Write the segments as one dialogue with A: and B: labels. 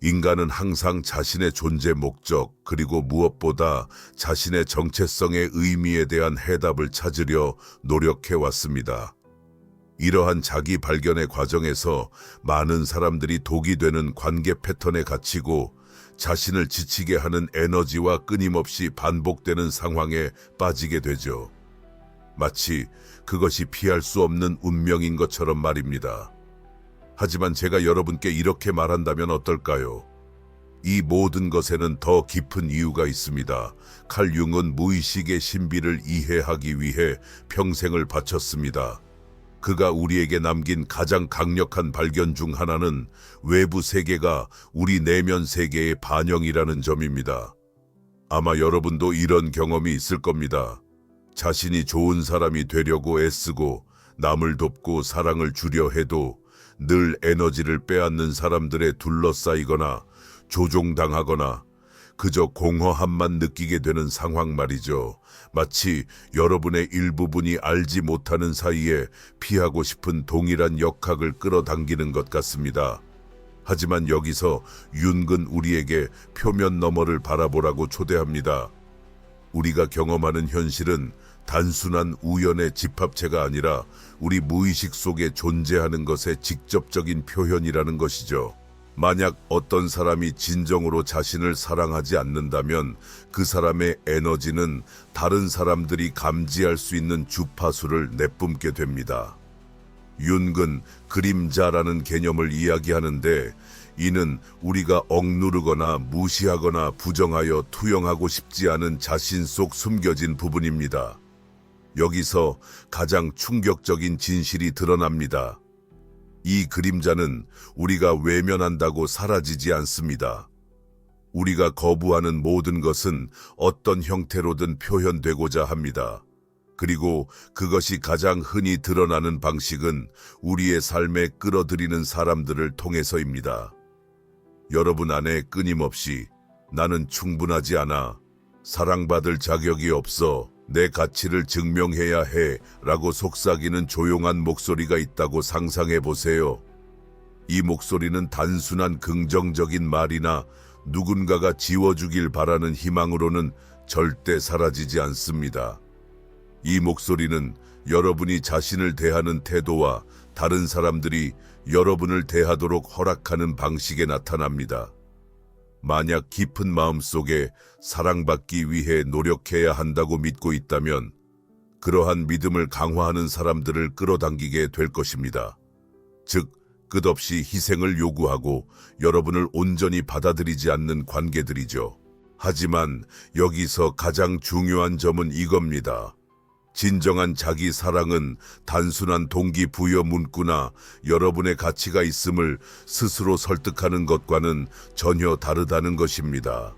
A: 인간은 항상 자신의 존재 목적, 그리고 무엇보다 자신의 정체성의 의미에 대한 해답을 찾으려 노력해 왔습니다. 이러한 자기 발견의 과정에서 많은 사람들이 독이 되는 관계 패턴에 갇히고 자신을 지치게 하는 에너지와 끊임없이 반복되는 상황에 빠지게 되죠. 마치 그것이 피할 수 없는 운명인 것처럼 말입니다. 하지만 제가 여러분께 이렇게 말한다면 어떨까요? 이 모든 것에는 더 깊은 이유가 있습니다. 칼 융은 무의식의 신비를 이해하기 위해 평생을 바쳤습니다. 그가 우리에게 남긴 가장 강력한 발견 중 하나는 외부 세계가 우리 내면 세계의 반영이라는 점입니다. 아마 여러분도 이런 경험이 있을 겁니다. 자신이 좋은 사람이 되려고 애쓰고 남을 돕고 사랑을 주려 해도 늘 에너지를 빼앗는 사람들에 둘러싸이거나 조종당하거나 그저 공허함만 느끼게 되는 상황 말이죠. 마치 여러분의 일부분이 알지 못하는 사이에 피하고 싶은 동일한 역학을 끌어당기는 것 같습니다. 하지만 여기서 윤근 우리에게 표면 너머를 바라보라고 초대합니다. 우리가 경험하는 현실은 단순한 우연의 집합체가 아니라 우리 무의식 속에 존재하는 것의 직접적인 표현이라는 것이죠. 만약 어떤 사람이 진정으로 자신을 사랑하지 않는다면 그 사람의 에너지는 다른 사람들이 감지할 수 있는 주파수를 내뿜게 됩니다. 윤근 그림자라는 개념을 이야기하는데 이는 우리가 억누르거나 무시하거나 부정하여 투영하고 싶지 않은 자신 속 숨겨진 부분입니다. 여기서 가장 충격적인 진실이 드러납니다. 이 그림자는 우리가 외면한다고 사라지지 않습니다. 우리가 거부하는 모든 것은 어떤 형태로든 표현되고자 합니다. 그리고 그것이 가장 흔히 드러나는 방식은 우리의 삶에 끌어들이는 사람들을 통해서입니다. 여러분 안에 끊임없이 나는 충분하지 않아, 사랑받을 자격이 없어, 내 가치를 증명해야 해 라고 속삭이는 조용한 목소리가 있다고 상상해 보세요. 이 목소리는 단순한 긍정적인 말이나 누군가가 지워주길 바라는 희망으로는 절대 사라지지 않습니다. 이 목소리는 여러분이 자신을 대하는 태도와 다른 사람들이 여러분을 대하도록 허락하는 방식에 나타납니다. 만약 깊은 마음속에 사랑받기 위해 노력해야 한다고 믿고 있다면 그러한 믿음을 강화하는 사람들을 끌어당기게 될 것입니다. 즉, 끝없이 희생을 요구하고 여러분을 온전히 받아들이지 않는 관계들이죠. 하지만 여기서 가장 중요한 점은 이겁니다. 진정한 자기 사랑은 단순한 동기부여 문구나 여러분의 가치가 있음을 스스로 설득하는 것과는 전혀 다르다는 것입니다.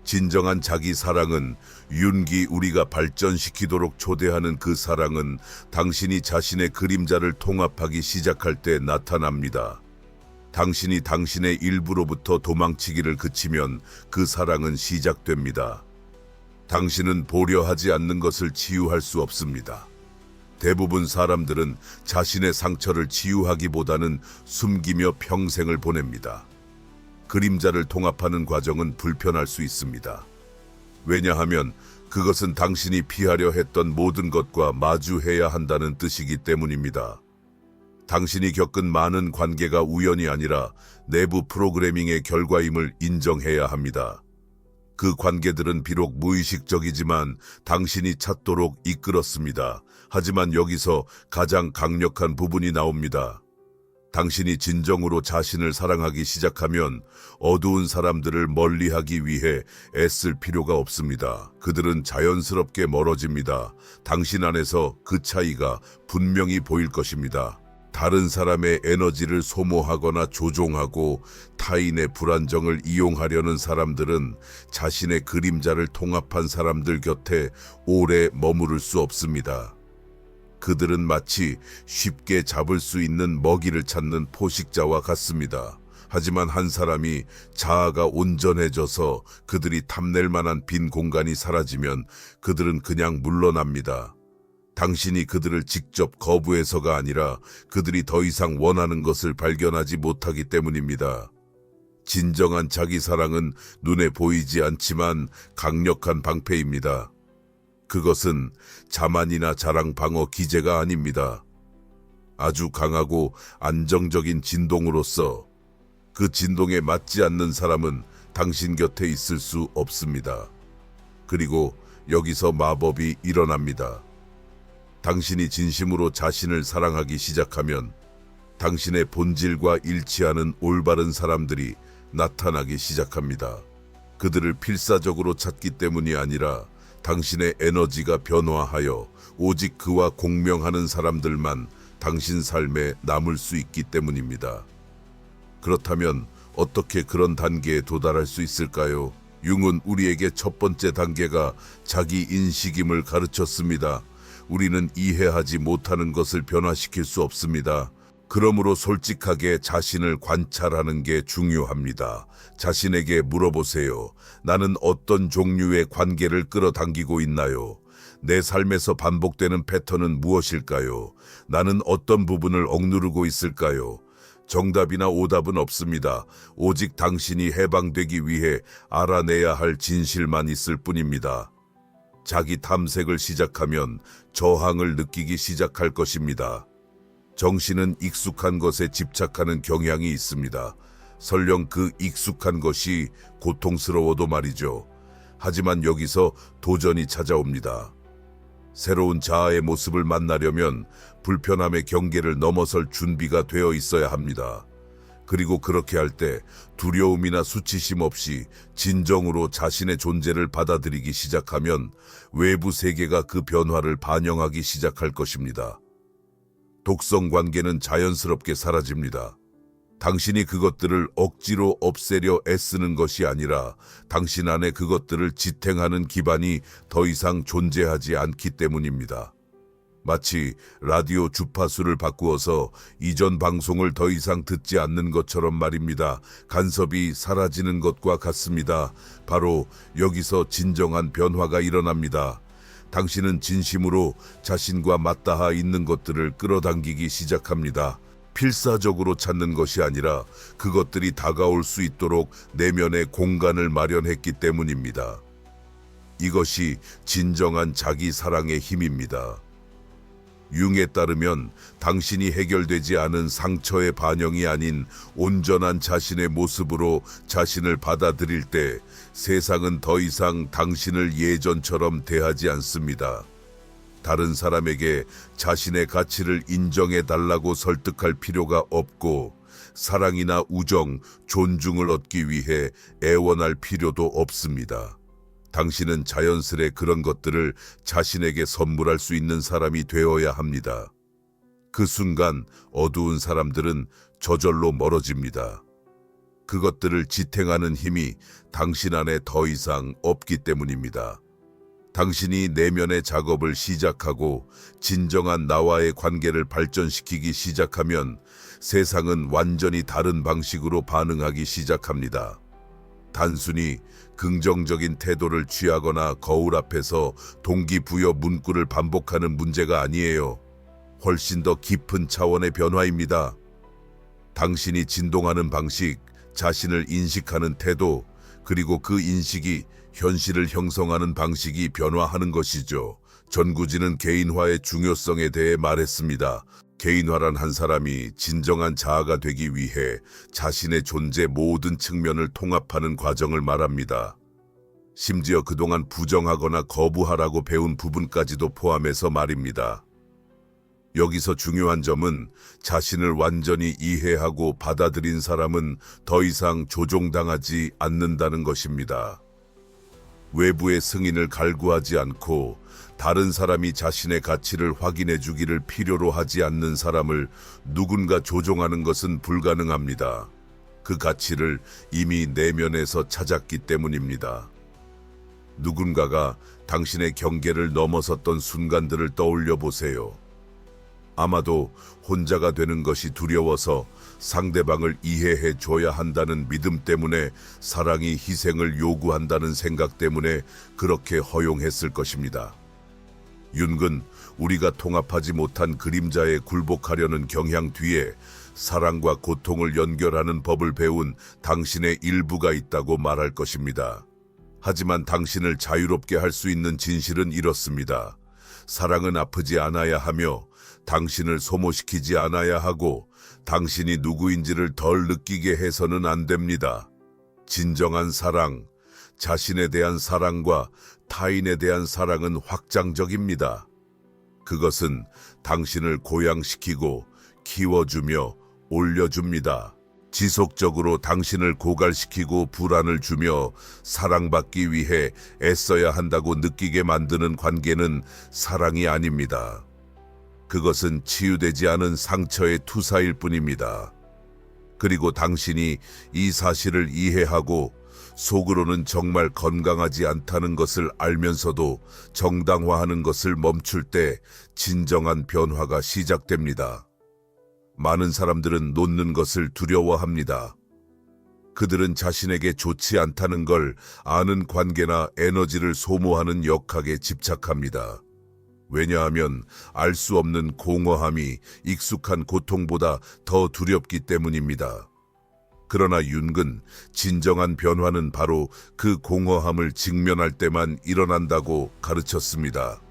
A: 진정한 자기 사랑은 윤기 우리가 발전시키도록 초대하는 그 사랑은 당신이 자신의 그림자를 통합하기 시작할 때 나타납니다. 당신이 당신의 일부로부터 도망치기를 그치면 그 사랑은 시작됩니다. 당신은 보려 하지 않는 것을 치유할 수 없습니다. 대부분 사람들은 자신의 상처를 치유하기보다는 숨기며 평생을 보냅니다. 그림자를 통합하는 과정은 불편할 수 있습니다. 왜냐하면 그것은 당신이 피하려 했던 모든 것과 마주해야 한다는 뜻이기 때문입니다. 당신이 겪은 많은 관계가 우연이 아니라 내부 프로그래밍의 결과임을 인정해야 합니다. 그 관계들은 비록 무의식적이지만 당신이 찾도록 이끌었습니다. 하지만 여기서 가장 강력한 부분이 나옵니다. 당신이 진정으로 자신을 사랑하기 시작하면 어두운 사람들을 멀리하기 위해 애쓸 필요가 없습니다. 그들은 자연스럽게 멀어집니다. 당신 안에서 그 차이가 분명히 보일 것입니다. 다른 사람의 에너지를 소모하거나 조종하고 타인의 불안정을 이용하려는 사람들은 자신의 그림자를 통합한 사람들 곁에 오래 머무를 수 없습니다. 그들은 마치 쉽게 잡을 수 있는 먹이를 찾는 포식자와 같습니다. 하지만 한 사람이 자아가 온전해져서 그들이 탐낼 만한 빈 공간이 사라지면 그들은 그냥 물러납니다. 당신이 그들을 직접 거부해서가 아니라 그들이 더 이상 원하는 것을 발견하지 못하기 때문입니다. 진정한 자기 사랑은 눈에 보이지 않지만 강력한 방패입니다. 그것은 자만이나 자랑 방어 기제가 아닙니다. 아주 강하고 안정적인 진동으로서 그 진동에 맞지 않는 사람은 당신 곁에 있을 수 없습니다. 그리고 여기서 마법이 일어납니다. 당신이 진심으로 자신을 사랑하기 시작하면 당신의 본질과 일치하는 올바른 사람들이 나타나기 시작합니다. 그들을 필사적으로 찾기 때문이 아니라 당신의 에너지가 변화하여 오직 그와 공명하는 사람들만 당신 삶에 남을 수 있기 때문입니다. 그렇다면 어떻게 그런 단계에 도달할 수 있을까요? 융은 우리에게 첫 번째 단계가 자기 인식임을 가르쳤습니다. 우리는 이해하지 못하는 것을 변화시킬 수 없습니다. 그러므로 솔직하게 자신을 관찰하는 게 중요합니다. 자신에게 물어보세요. 나는 어떤 종류의 관계를 끌어당기고 있나요? 내 삶에서 반복되는 패턴은 무엇일까요? 나는 어떤 부분을 억누르고 있을까요? 정답이나 오답은 없습니다. 오직 당신이 해방되기 위해 알아내야 할 진실만 있을 뿐입니다. 자기 탐색을 시작하면 저항을 느끼기 시작할 것입니다. 정신은 익숙한 것에 집착하는 경향이 있습니다. 설령 그 익숙한 것이 고통스러워도 말이죠. 하지만 여기서 도전이 찾아옵니다. 새로운 자아의 모습을 만나려면 불편함의 경계를 넘어설 준비가 되어 있어야 합니다. 그리고 그렇게 할 때 두려움이나 수치심 없이 진정으로 자신의 존재를 받아들이기 시작하면 외부 세계가 그 변화를 반영하기 시작할 것입니다. 독성 관계는 자연스럽게 사라집니다. 당신이 그것들을 억지로 없애려 애쓰는 것이 아니라 당신 안에 그것들을 지탱하는 기반이 더 이상 존재하지 않기 때문입니다. 마치 라디오 주파수를 바꾸어서 이전 방송을 더 이상 듣지 않는 것처럼 말입니다. 간섭이 사라지는 것과 같습니다. 바로 여기서 진정한 변화가 일어납니다. 당신은 진심으로 자신과 맞닿아 있는 것들을 끌어당기기 시작합니다. 필사적으로 찾는 것이 아니라 그것들이 다가올 수 있도록 내면의 공간을 마련했기 때문입니다. 이것이 진정한 자기 사랑의 힘입니다. 융에 따르면 당신이 해결되지 않은 상처의 반영이 아닌 온전한 자신의 모습으로 자신을 받아들일 때 세상은 더 이상 당신을 예전처럼 대하지 않습니다. 다른 사람에게 자신의 가치를 인정해 달라고 설득할 필요가 없고 사랑이나 우정, 존중을 얻기 위해 애원할 필요도 없습니다. 당신은 자연스레 그런 것들을 자신에게 선물할 수 있는 사람이 되어야 합니다. 그 순간 어두운 사람들은 저절로 멀어집니다. 그것들을 지탱하는 힘이 당신 안에 더 이상 없기 때문입니다. 당신이 내면의 작업을 시작하고 진정한 나와의 관계를 발전시키기 시작하면 세상은 완전히 다른 방식으로 반응하기 시작합니다. 단순히 긍정적인 태도를 취하거나 거울 앞에서 동기부여 문구를 반복하는 문제가 아니에요. 훨씬 더 깊은 차원의 변화입니다. 당신이 진동하는 방식, 자신을 인식하는 태도, 그리고 그 인식이 현실을 형성하는 방식이 변화하는 것이죠. 전구지는 개인화의 중요성에 대해 말했습니다. 개인화란 한 사람이 진정한 자아가 되기 위해 자신의 존재 모든 측면을 통합하는 과정을 말합니다. 심지어 그동안 부정하거나 거부하라고 배운 부분까지도 포함해서 말입니다. 여기서 중요한 점은 자신을 완전히 이해하고 받아들인 사람은 더 이상 조종당하지 않는다는 것입니다. 외부의 승인을 갈구하지 않고 다른 사람이 자신의 가치를 확인해 주기를 필요로 하지 않는 사람을 누군가 조종하는 것은 불가능합니다. 그 가치를 이미 내면에서 찾았기 때문입니다. 누군가가 당신의 경계를 넘어섰던 순간들을 떠올려 보세요. 아마도 혼자가 되는 것이 두려워서 상대방을 이해해 줘야 한다는 믿음 때문에 사랑이 희생을 요구한다는 생각 때문에 그렇게 허용했을 것입니다. 윤근, 우리가 통합하지 못한 그림자에 굴복하려는 경향 뒤에 사랑과 고통을 연결하는 법을 배운 당신의 일부가 있다고 말할 것입니다. 하지만 당신을 자유롭게 할 수 있는 진실은 이렇습니다. 사랑은 아프지 않아야 하며 당신을 소모시키지 않아야 하고 당신이 누구인지를 덜 느끼게 해서는 안 됩니다. 진정한 사랑, 자신에 대한 사랑과 타인에 대한 사랑은 확장적입니다. 그것은 당신을 고양시키고 키워주며 올려줍니다. 지속적으로 당신을 고갈시키고 불안을 주며 사랑받기 위해 애써야 한다고 느끼게 만드는 관계는 사랑이 아닙니다. 그것은 치유되지 않은 상처의 투사일 뿐입니다. 그리고 당신이 이 사실을 이해하고 속으로는 정말 건강하지 않다는 것을 알면서도 정당화하는 것을 멈출 때 진정한 변화가 시작됩니다. 많은 사람들은 놓는 것을 두려워합니다. 그들은 자신에게 좋지 않다는 걸 아는 관계나 에너지를 소모하는 역학에 집착합니다. 왜냐하면 알 수 없는 공허함이 익숙한 고통보다 더 두렵기 때문입니다. 그러나 윤근, 진정한 변화는 바로 그 공허함을 직면할 때만 일어난다고 가르쳤습니다.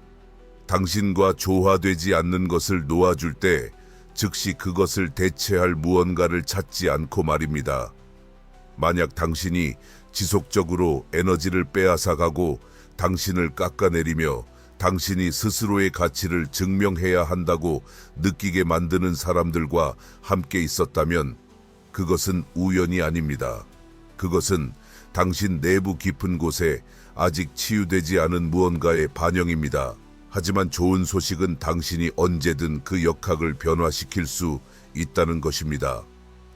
A: 당신과 조화되지 않는 것을 놓아줄 때 즉시 그것을 대체할 무언가를 찾지 않고 말입니다. 만약 당신이 지속적으로 에너지를 빼앗아가고 당신을 깎아내리며 당신이 스스로의 가치를 증명해야 한다고 느끼게 만드는 사람들과 함께 있었다면 그것은 우연이 아닙니다. 그것은 당신 내부 깊은 곳에 아직 치유되지 않은 무언가의 반영입니다. 하지만 좋은 소식은 당신이 언제든 그 역학을 변화시킬 수 있다는 것입니다.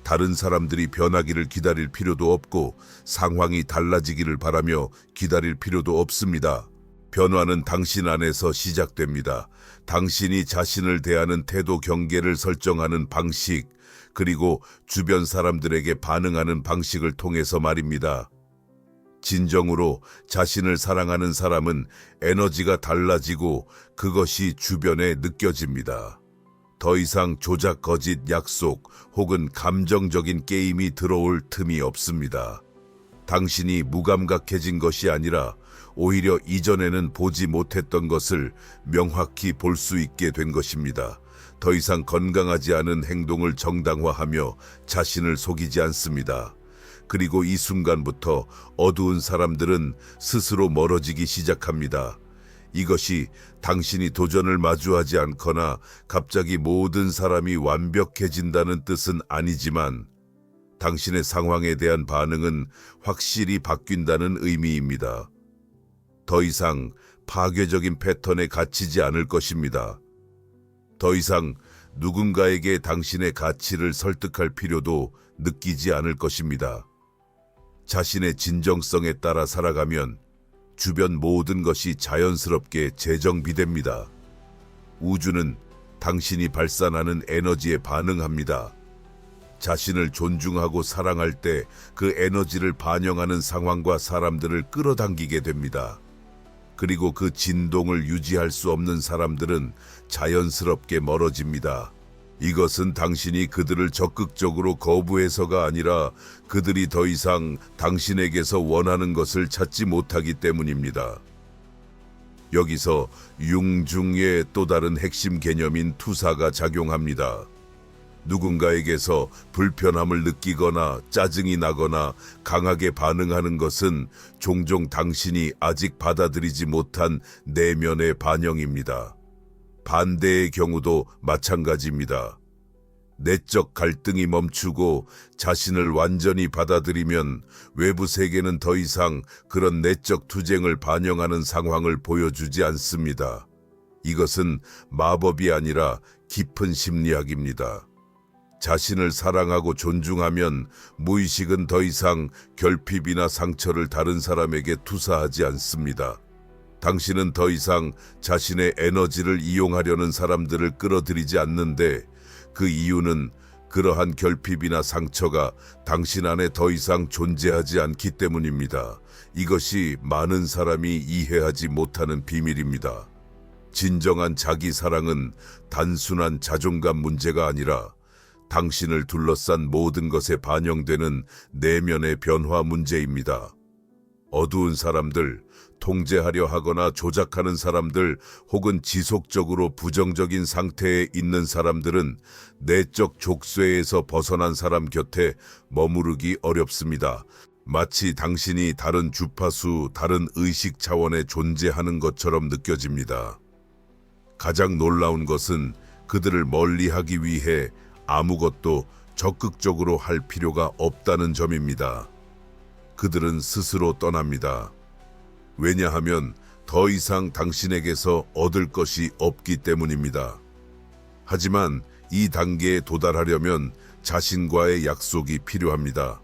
A: 다른 사람들이 변하기를 기다릴 필요도 없고 상황이 달라지기를 바라며 기다릴 필요도 없습니다. 변화는 당신 안에서 시작됩니다. 당신이 자신을 대하는 태도 경계를 설정하는 방식, 그리고 주변 사람들에게 반응하는 방식을 통해서 말입니다. 진정으로 자신을 사랑하는 사람은 에너지가 달라지고 그것이 주변에 느껴집니다. 더 이상 조작, 거짓, 약속 혹은 감정적인 게임이 들어올 틈이 없습니다. 당신이 무감각해진 것이 아니라 오히려 이전에는 보지 못했던 것을 명확히 볼 수 있게 된 것입니다. 더 이상 건강하지 않은 행동을 정당화하며 자신을 속이지 않습니다. 그리고 이 순간부터 어두운 사람들은 스스로 멀어지기 시작합니다. 이것이 당신이 도전을 마주하지 않거나 갑자기 모든 사람이 완벽해진다는 뜻은 아니지만 당신의 상황에 대한 반응은 확실히 바뀐다는 의미입니다. 더 이상 파괴적인 패턴에 갇히지 않을 것입니다. 더 이상 누군가에게 당신의 가치를 설득할 필요도 느끼지 않을 것입니다. 자신의 진정성에 따라 살아가면 주변 모든 것이 자연스럽게 재정비됩니다. 우주는 당신이 발산하는 에너지에 반응합니다. 자신을 존중하고 사랑할 때 그 에너지를 반영하는 상황과 사람들을 끌어당기게 됩니다. 그리고 그 진동을 유지할 수 없는 사람들은 자연스럽게 멀어집니다. 이것은 당신이 그들을 적극적으로 거부해서가 아니라 그들이 더 이상 당신에게서 원하는 것을 찾지 못하기 때문입니다. 여기서 융중의 또 다른 핵심 개념인 투사가 작용합니다. 누군가에게서 불편함을 느끼거나 짜증이 나거나 강하게 반응하는 것은 종종 당신이 아직 받아들이지 못한 내면의 반영입니다. 반대의 경우도 마찬가지입니다. 내적 갈등이 멈추고 자신을 완전히 받아들이면 외부 세계는 더 이상 그런 내적 투쟁을 반영하는 상황을 보여주지 않습니다. 이것은 마법이 아니라 깊은 심리학입니다. 자신을 사랑하고 존중하면 무의식은 더 이상 결핍이나 상처를 다른 사람에게 투사하지 않습니다. 당신은 더 이상 자신의 에너지를 이용하려는 사람들을 끌어들이지 않는데 그 이유는 그러한 결핍이나 상처가 당신 안에 더 이상 존재하지 않기 때문입니다. 이것이 많은 사람이 이해하지 못하는 비밀입니다. 진정한 자기 사랑은 단순한 자존감 문제가 아니라 당신을 둘러싼 모든 것에 반영되는 내면의 변화 문제입니다. 어두운 사람들, 통제하려 하거나 조작하는 사람들, 혹은 지속적으로 부정적인 상태에 있는 사람들은 내적 족쇄에서 벗어난 사람 곁에 머무르기 어렵습니다. 마치 당신이 다른 주파수, 다른 의식 차원에 존재하는 것처럼 느껴집니다. 가장 놀라운 것은 그들을 멀리하기 위해 아무것도 적극적으로 할 필요가 없다는 점입니다. 그들은 스스로 떠납니다. 왜냐하면 더 이상 당신에게서 얻을 것이 없기 때문입니다. 하지만 이 단계에 도달하려면 자신과의 약속이 필요합니다.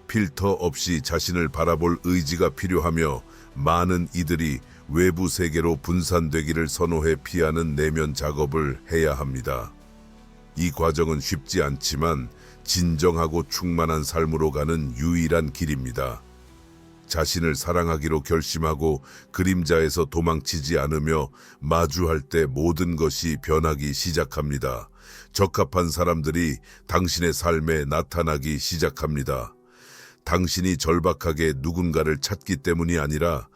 A: 필터 없이 자신을 바라볼 의지가 필요하며, 많은 이들이 외부 세계로 분산되기를 선호해 피하는 내면 작업을 해야 합니다. 이 과정은 쉽지 않지만 진정하고 충만한 삶으로 가는 유일한 길입니다. 자신을 사랑하기로 결심하고 그림자에서 도망치지 않으며 마주할 때 모든 것이 변하기 시작합니다. 적합한 사람들이 당신의 삶에 나타나기 시작합니다. 당신이 절박하게 누군가를 찾기 때문이 아니라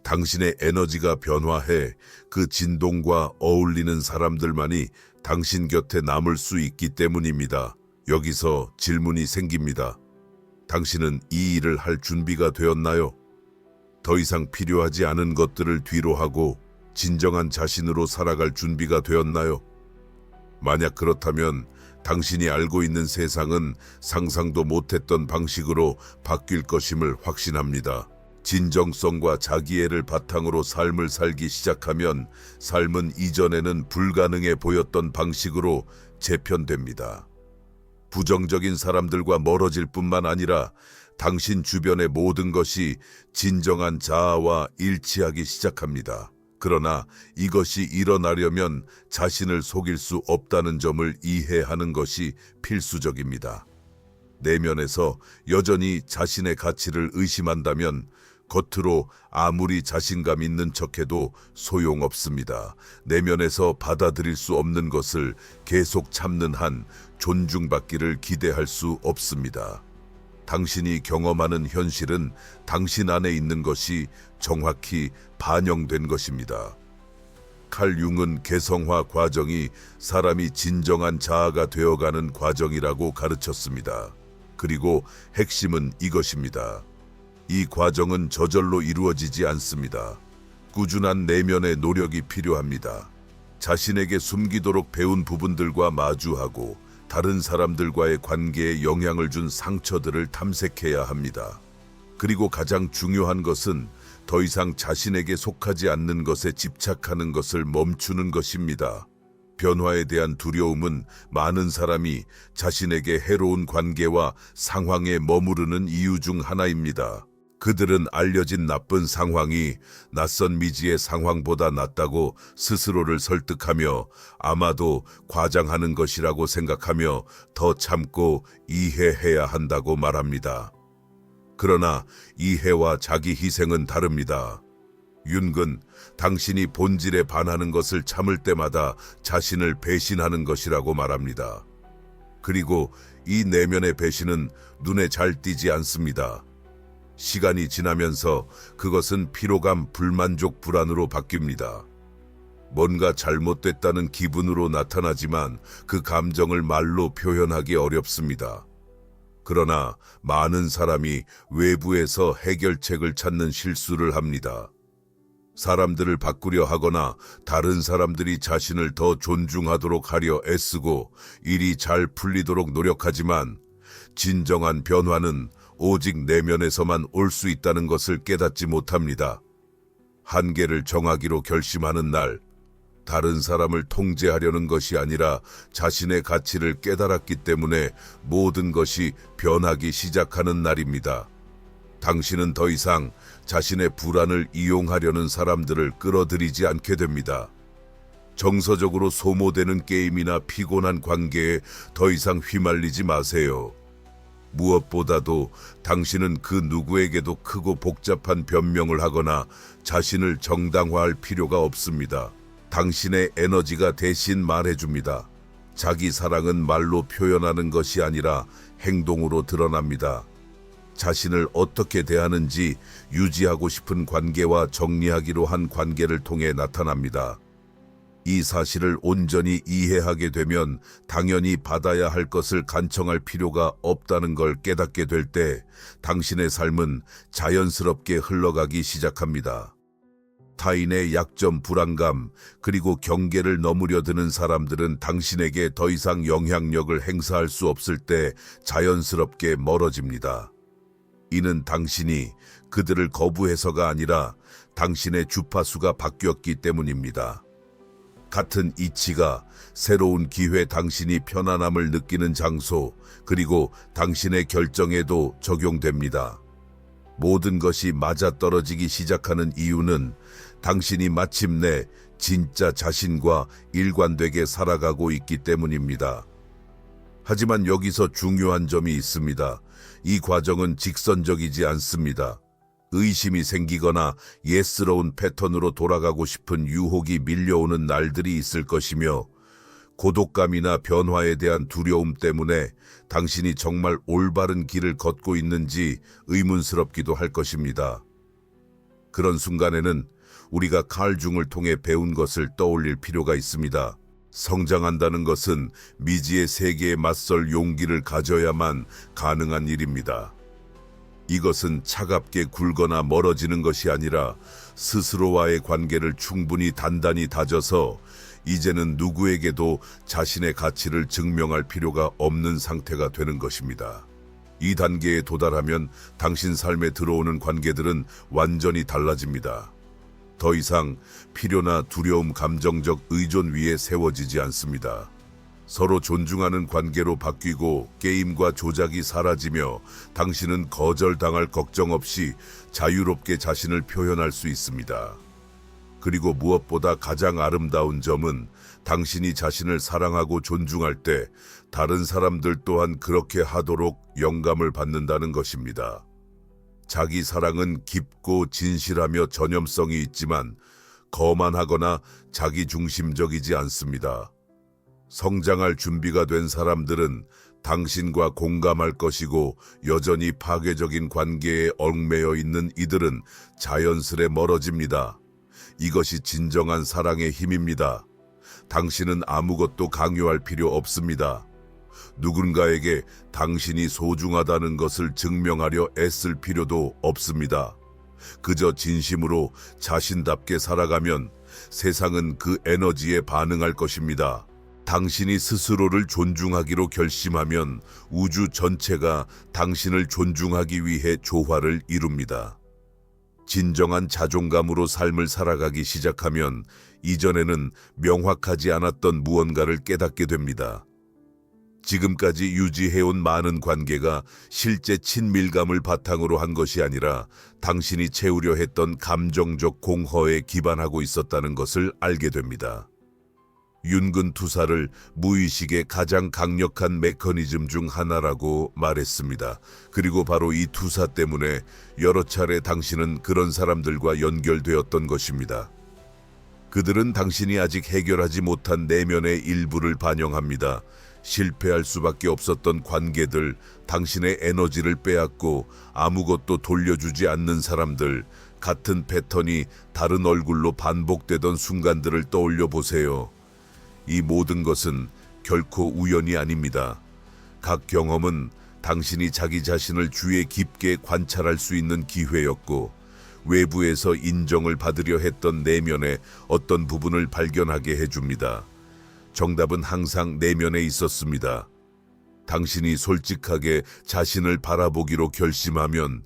A: 당신의 에너지가 변화해 그 진동과 어울리는 사람들만이 당신 곁에 남을 수 있기 때문입니다. 여기서 질문이 생깁니다. 당신은 이 일을 할 준비가 되었나요? 더 이상 필요하지 않은 것들을 뒤로 하고 진정한 자신으로 살아갈 준비가 되었나요? 만약 그렇다면 당신이 알고 있는 세상은 상상도 못했던 방식으로 바뀔 것임을 확신합니다. 진정성과 자기애를 바탕으로 삶을 살기 시작하면 삶은 이전에는 불가능해 보였던 방식으로 재편됩니다. 부정적인 사람들과 멀어질 뿐만 아니라 당신 주변의 모든 것이 진정한 자아와 일치하기 시작합니다. 그러나 이것이 일어나려면 자신을 속일 수 없다는 점을 이해하는 것이 필수적입니다. 내면에서 여전히 자신의 가치를 의심한다면 겉으로 아무리 자신감 있는 척해도 소용없습니다. 내면에서 받아들일 수 없는 것을 계속 참는 한 존중받기를 기대할 수 없습니다. 당신이 경험하는 현실은 당신 안에 있는 것이 정확히 반영된 것입니다. 칼 융은 개성화 과정이 사람이 진정한 자아가 되어가는 과정이라고 가르쳤습니다. 그리고 핵심은 이것입니다. 이 과정은 저절로 이루어지지 않습니다. 꾸준한 내면의 노력이 필요합니다. 자신에게 숨기도록 배운 부분들과 마주하고 다른 사람들과의 관계에 영향을 준 상처들을 탐색해야 합니다. 그리고 가장 중요한 것은 더 이상 자신에게 속하지 않는 것에 집착하는 것을 멈추는 것입니다. 변화에 대한 두려움은 많은 사람이 자신에게 해로운 관계와 상황에 머무르는 이유 중 하나입니다. 그들은 알려진 나쁜 상황이 낯선 미지의 상황보다 낫다고 스스로를 설득하며 아마도 과장하는 것이라고 생각하며 더 참고 이해해야 한다고 말합니다. 그러나 이해와 자기 희생은 다릅니다. 윤근, 당신이 본질에 반하는 것을 참을 때마다 자신을 배신하는 것이라고 말합니다. 그리고 이 내면의 배신은 눈에 잘 띄지 않습니다. 시간이 지나면서 그것은 피로감, 불만족, 불안으로 바뀝니다. 뭔가 잘못됐다는 기분으로 나타나지만 그 감정을 말로 표현하기 어렵습니다. 그러나 많은 사람이 외부에서 해결책을 찾는 실수를 합니다. 사람들을 바꾸려 하거나 다른 사람들이 자신을 더 존중하도록 하려 애쓰고 일이 잘 풀리도록 노력하지만 진정한 변화는 오직 내면에서만 올 수 있다는 것을 깨닫지 못합니다. 한계를 정하기로 결심하는 날, 다른 사람을 통제하려는 것이 아니라 자신의 가치를 깨달았기 때문에 모든 것이 변하기 시작하는 날입니다. 당신은 더 이상 자신의 불안을 이용하려는 사람들을 끌어들이지 않게 됩니다. 정서적으로 소모되는 게임이나 피곤한 관계에 더 이상 휘말리지 마세요. 무엇보다도 당신은 그 누구에게도 크고 복잡한 변명을 하거나 자신을 정당화할 필요가 없습니다. 당신의 에너지가 대신 말해줍니다. 자기 사랑은 말로 표현하는 것이 아니라 행동으로 드러납니다. 자신을 어떻게 대하는지 유지하고 싶은 관계와 정리하기로 한 관계를 통해 나타납니다. 이 사실을 온전히 이해하게 되면 당연히 받아야 할 것을 간청할 필요가 없다는 걸 깨닫게 될 때 당신의 삶은 자연스럽게 흘러가기 시작합니다. 타인의 약점, 불안감, 그리고 경계를 넘으려 드는 사람들은 당신에게 더 이상 영향력을 행사할 수 없을 때 자연스럽게 멀어집니다. 이는 당신이 그들을 거부해서가 아니라 당신의 주파수가 바뀌었기 때문입니다. 같은 이치가 새로운 기회, 당신이 편안함을 느끼는 장소, 그리고 당신의 결정에도 적용됩니다. 모든 것이 맞아떨어지기 시작하는 이유는 당신이 마침내 진짜 자신과 일관되게 살아가고 있기 때문입니다. 하지만 여기서 중요한 점이 있습니다. 이 과정은 직선적이지 않습니다. 의심이 생기거나 예스러운 패턴으로 돌아가고 싶은 유혹이 밀려오는 날들이 있을 것이며, 고독감이나 변화에 대한 두려움 때문에 당신이 정말 올바른 길을 걷고 있는지 의문스럽기도 할 것입니다. 그런 순간에는 우리가 칼 중을 통해 배운 것을 떠올릴 필요가 있습니다. 성장한다는 것은 미지의 세계에 맞설 용기를 가져야만 가능한 일입니다. 이것은 차갑게 굴거나 멀어지는 것이 아니라 스스로와의 관계를 충분히 단단히 다져서 이제는 누구에게도 자신의 가치를 증명할 필요가 없는 상태가 되는 것입니다. 이 단계에 도달하면 당신 삶에 들어오는 관계들은 완전히 달라집니다. 더 이상 필요나 두려움, 감정적 의존 위에 세워지지 않습니다. 서로 존중하는 관계로 바뀌고 게임과 조작이 사라지며 당신은 거절당할 걱정 없이 자유롭게 자신을 표현할 수 있습니다. 그리고 무엇보다 가장 아름다운 점은 당신이 자신을 사랑하고 존중할 때 다른 사람들 또한 그렇게 하도록 영감을 받는다는 것입니다. 자기 사랑은 깊고 진실하며 전염성이 있지만 거만하거나 자기중심적이지 않습니다. 성장할 준비가 된 사람들은 당신과 공감할 것이고, 여전히 파괴적인 관계에 얽매여 있는 이들은 자연스레 멀어집니다. 이것이 진정한 사랑의 힘입니다. 당신은 아무것도 강요할 필요 없습니다. 누군가에게 당신이 소중하다는 것을 증명하려 애쓸 필요도 없습니다. 그저 진심으로 자신답게 살아가면 세상은 그 에너지에 반응할 것입니다. 당신이 스스로를 존중하기로 결심하면 우주 전체가 당신을 존중하기 위해 조화를 이룹니다. 진정한 자존감으로 삶을 살아가기 시작하면 이전에는 명확하지 않았던 무언가를 깨닫게 됩니다. 지금까지 유지해온 많은 관계가 실제 친밀감을 바탕으로 한 것이 아니라 당신이 채우려 했던 감정적 공허에 기반하고 있었다는 것을 알게 됩니다. 윤근 투사를 무의식의 가장 강력한 메커니즘 중 하나라고 말했습니다. 그리고 바로 이 투사 때문에 여러 차례 당신은 그런 사람들과 연결되었던 것입니다. 그들은 당신이 아직 해결하지 못한 내면의 일부를 반영합니다. 실패할 수밖에 없었던 관계들, 당신의 에너지를 빼앗고 아무것도 돌려주지 않는 사람들, 같은 패턴이 다른 얼굴로 반복되던 순간들을 떠올려 보세요. 이 모든 것은 결코 우연이 아닙니다. 각 경험은 당신이 자기 자신을 주의 깊게 관찰할 수 있는 기회였고, 외부에서 인정을 받으려 했던 내면의 어떤 부분을 발견하게 해줍니다. 정답은 항상 내면에 있었습니다. 당신이 솔직하게 자신을 바라보기로 결심하면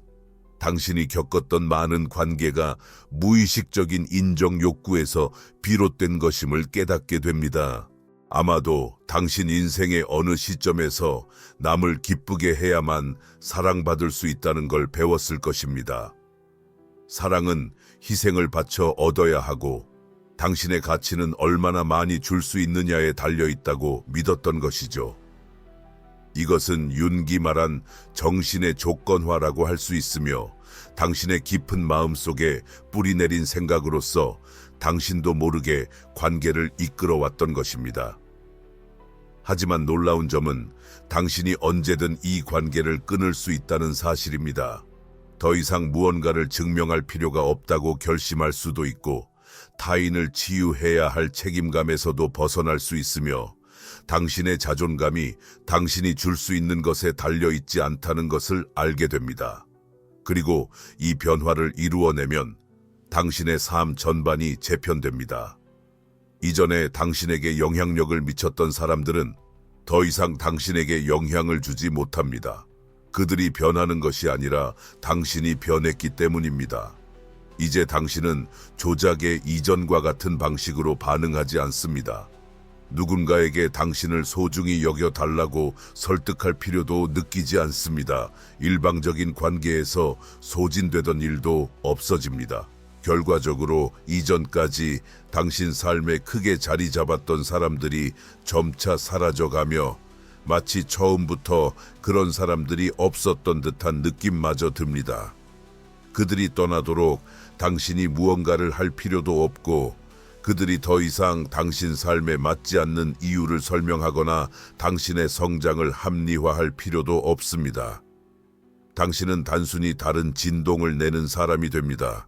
A: 당신이 겪었던 많은 관계가 무의식적인 인정 욕구에서 비롯된 것임을 깨닫게 됩니다. 아마도 당신 인생의 어느 시점에서 남을 기쁘게 해야만 사랑받을 수 있다는 걸 배웠을 것입니다. 사랑은 희생을 바쳐 얻어야 하고 당신의 가치는 얼마나 많이 줄 수 있느냐에 달려 있다고 믿었던 것이죠. 이것은 윤기 말한 정신의 조건화라고 할 수 있으며 당신의 깊은 마음속에 뿌리내린 생각으로서 당신도 모르게 관계를 이끌어왔던 것입니다. 하지만 놀라운 점은 당신이 언제든 이 관계를 끊을 수 있다는 사실입니다. 더 이상 무언가를 증명할 필요가 없다고 결심할 수도 있고, 타인을 치유해야 할 책임감에서도 벗어날 수 있으며, 당신의 자존감이 당신이 줄 수 있는 것에 달려있지 않다는 것을 알게 됩니다. 그리고 이 변화를 이루어내면 당신의 삶 전반이 재편됩니다. 이전에 당신에게 영향력을 미쳤던 사람들은 더 이상 당신에게 영향을 주지 못합니다. 그들이 변하는 것이 아니라 당신이 변했기 때문입니다. 이제 당신은 조작의 이전과 같은 방식으로 반응하지 않습니다. 누군가에게 당신을 소중히 여겨달라고 설득할 필요도 느끼지 않습니다. 일방적인 관계에서 소진되던 일도 없어집니다. 결과적으로 이전까지 당신 삶에 크게 자리 잡았던 사람들이 점차 사라져가며 마치 처음부터 그런 사람들이 없었던 듯한 느낌마저 듭니다. 그들이 떠나도록 당신이 무언가를 할 필요도 없고, 그들이 더 이상 당신 삶에 맞지 않는 이유를 설명하거나 당신의 성장을 합리화할 필요도 없습니다. 당신은 단순히 다른 진동을 내는 사람이 됩니다.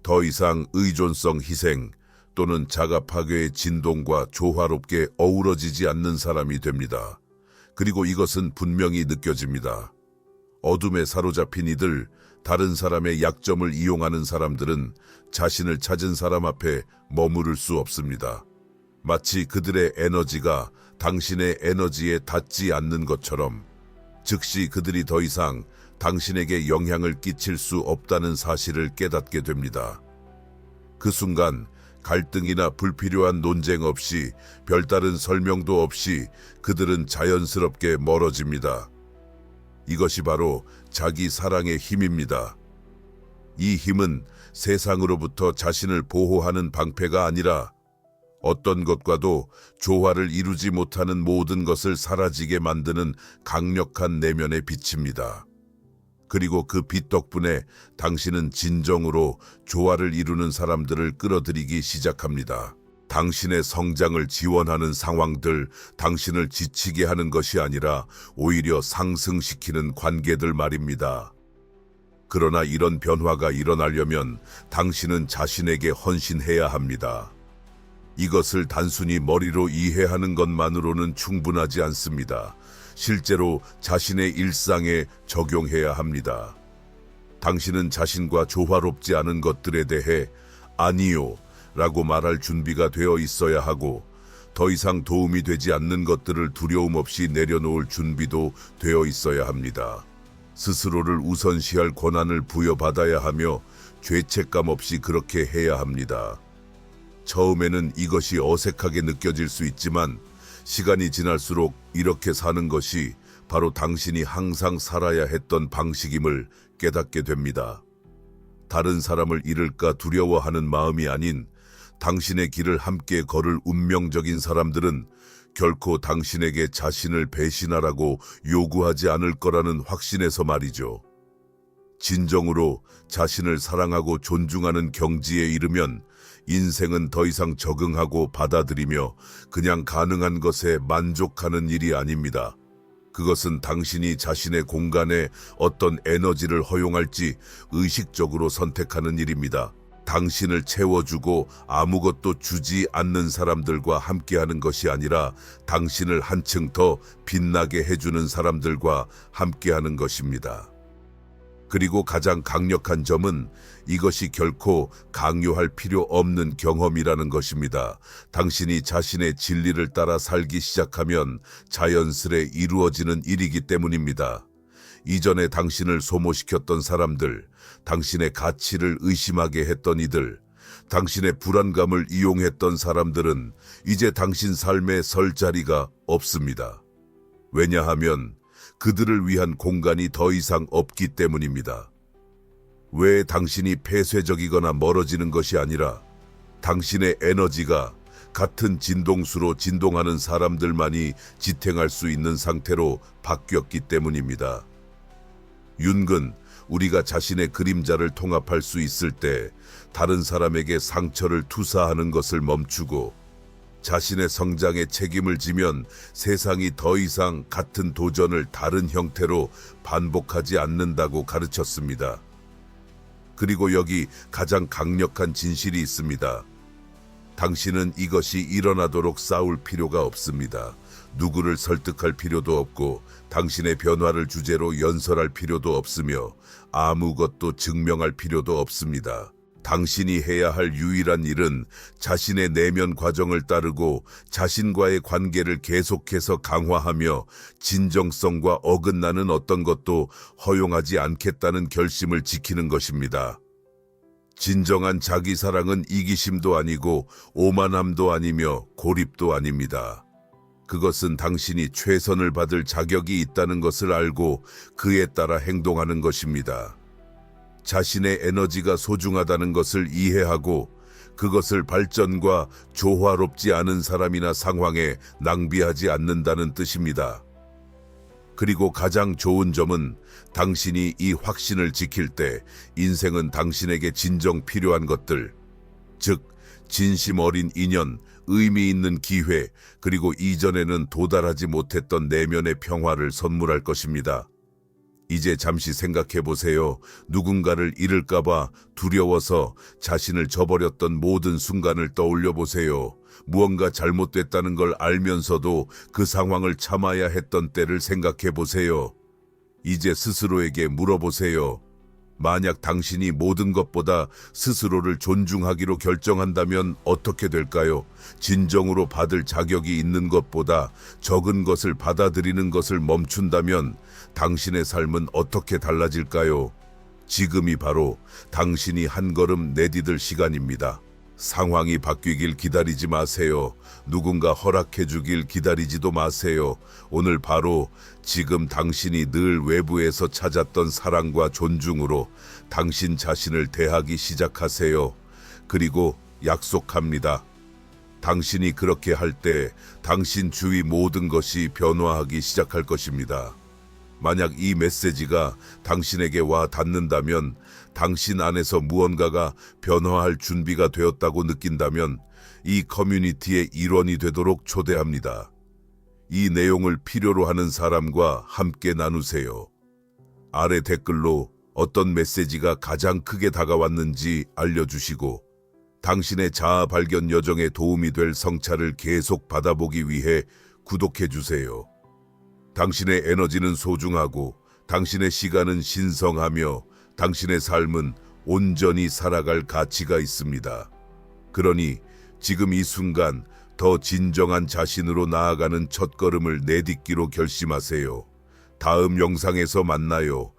A: 더 이상 의존성 희생 또는 자가 파괴의 진동과 조화롭게 어우러지지 않는 사람이 됩니다. 그리고 이것은 분명히 느껴집니다. 어둠에 사로잡힌 이들, 다른 사람의 약점을 이용하는 사람들은 자신을 찾은 사람 앞에 머무를 수 없습니다. 마치 그들의 에너지가 당신의 에너지에 닿지 않는 것처럼, 즉시 그들이 더 이상 당신에게 영향을 끼칠 수 없다는 사실을 깨닫게 됩니다. 그 순간 갈등이나 불필요한 논쟁 없이, 별다른 설명도 없이 그들은 자연스럽게 멀어집니다. 이것이 바로 자기 사랑의 힘입니다. 이 힘은 세상으로부터 자신을 보호하는 방패가 아니라 어떤 것과도 조화를 이루지 못하는 모든 것을 사라지게 만드는 강력한 내면의 빛입니다. 그리고 그 빛 덕분에 당신은 진정으로 조화를 이루는 사람들을 끌어들이기 시작합니다. 당신의 성장을 지원하는 상황들, 당신을 지치게 하는 것이 아니라 오히려 상승시키는 관계들 말입니다. 그러나 이런 변화가 일어나려면 당신은 자신에게 헌신해야 합니다. 이것을 단순히 머리로 이해하는 것만으로는 충분하지 않습니다. 실제로 자신의 일상에 적용해야 합니다. 당신은 자신과 조화롭지 않은 것들에 대해 아니요 라고 말할 준비가 되어 있어야 하고, 더 이상 도움이 되지 않는 것들을 두려움 없이 내려놓을 준비도 되어 있어야 합니다. 스스로를 우선시할 권한을 부여받아야 하며 죄책감 없이 그렇게 해야 합니다. 처음에는 이것이 어색하게 느껴질 수 있지만, 시간이 지날수록 이렇게 사는 것이 바로 당신이 항상 살아야 했던 방식임을 깨닫게 됩니다. 다른 사람을 잃을까 두려워하는 마음이 아닌, 당신의 길을 함께 걸을 운명적인 사람들은 결코 당신에게 자신을 배신하라고 요구하지 않을 거라는 확신에서 말이죠. 진정으로 자신을 사랑하고 존중하는 경지에 이르면 인생은 더 이상 적응하고 받아들이며 그냥 가능한 것에 만족하는 일이 아닙니다. 그것은 당신이 자신의 공간에 어떤 에너지를 허용할지 의식적으로 선택하는 일입니다. 당신을 채워주고 아무것도 주지 않는 사람들과 함께하는 것이 아니라 당신을 한층 더 빛나게 해주는 사람들과 함께하는 것입니다. 그리고 가장 강력한 점은 이것이 결코 강요할 필요 없는 경험이라는 것입니다. 당신이 자신의 진리를 따라 살기 시작하면 자연스레 이루어지는 일이기 때문입니다. 이전에 당신을 소모시켰던 사람들, 당신의 가치를 의심하게 했던 이들, 당신의 불안감을 이용했던 사람들은 이제 당신 삶에 설 자리가 없습니다. 왜냐하면 그들을 위한 공간이 더 이상 없기 때문입니다. 왜 당신이 폐쇄적이거나 멀어지는 것이 아니라 당신의 에너지가 같은 진동수로 진동하는 사람들만이 지탱할 수 있는 상태로 바뀌었기 때문입니다. 윤근, 우리가 자신의 그림자를 통합할 수 있을 때 다른 사람에게 상처를 투사하는 것을 멈추고 자신의 성장에 책임을 지면 세상이 더 이상 같은 도전을 다른 형태로 반복하지 않는다고 가르쳤습니다. 그리고 여기 가장 강력한 진실이 있습니다. 당신은 이것이 일어나도록 싸울 필요가 없습니다. 누구를 설득할 필요도 없고 당신의 변화를 주제로 연설할 필요도 없으며 아무것도 증명할 필요도 없습니다. 당신이 해야 할 유일한 일은 자신의 내면 과정을 따르고 자신과의 관계를 계속해서 강화하며 진정성과 어긋나는 어떤 것도 허용하지 않겠다는 결심을 지키는 것입니다. 진정한 자기 사랑은 이기심도 아니고 오만함도 아니며 고립도 아닙니다. 그것은 당신이 최선을 받을 자격이 있다는 것을 알고 그에 따라 행동하는 것입니다. 자신의 에너지가 소중하다는 것을 이해하고 그것을 발전과 조화롭지 않은 사람이나 상황에 낭비하지 않는다는 뜻입니다. 그리고 가장 좋은 점은 당신이 이 확신을 지킬 때 인생은 당신에게 진정 필요한 것들, 즉 진심 어린 인연, 의미 있는 기회, 그리고 이전에는 도달하지 못했던 내면의 평화를 선물할 것입니다. 이제 잠시 생각해 보세요. 누군가를 잃을까봐 두려워서 자신을 저버렸던 모든 순간을 떠올려 보세요. 무언가 잘못됐다는 걸 알면서도 그 상황을 참아야 했던 때를 생각해 보세요. 이제 스스로에게 물어보세요. 만약 당신이 모든 것보다 스스로를 존중하기로 결정한다면 어떻게 될까요? 진정으로 받을 자격이 있는 것보다 적은 것을 받아들이는 것을 멈춘다면 당신의 삶은 어떻게 달라질까요? 지금이 바로 당신이 한 걸음 내디딜 시간입니다. 상황이 바뀌길 기다리지 마세요. 누군가 허락해 주길 기다리지도 마세요. 오늘 바로 지금 당신이 늘 외부에서 찾았던 사랑과 존중으로 당신 자신을 대하기 시작하세요. 그리고 약속합니다. 당신이 그렇게 할 때 당신 주위 모든 것이 변화하기 시작할 것입니다. 만약 이 메시지가 당신에게 와 닿는다면, 당신 안에서 무언가가 변화할 준비가 되었다고 느낀다면 이 커뮤니티의 일원이 되도록 초대합니다. 이 내용을 필요로 하는 사람과 함께 나누세요. 아래 댓글로 어떤 메시지가 가장 크게 다가왔는지 알려주시고 당신의 자아 발견 여정에 도움이 될 성찰을 계속 받아보기 위해 구독해주세요. 당신의 에너지는 소중하고 당신의 시간은 신성하며 당신의 삶은 온전히 살아갈 가치가 있습니다. 그러니 지금 이 순간 더 진정한 자신으로 나아가는 첫걸음을 내딛기로 결심하세요. 다음 영상에서 만나요.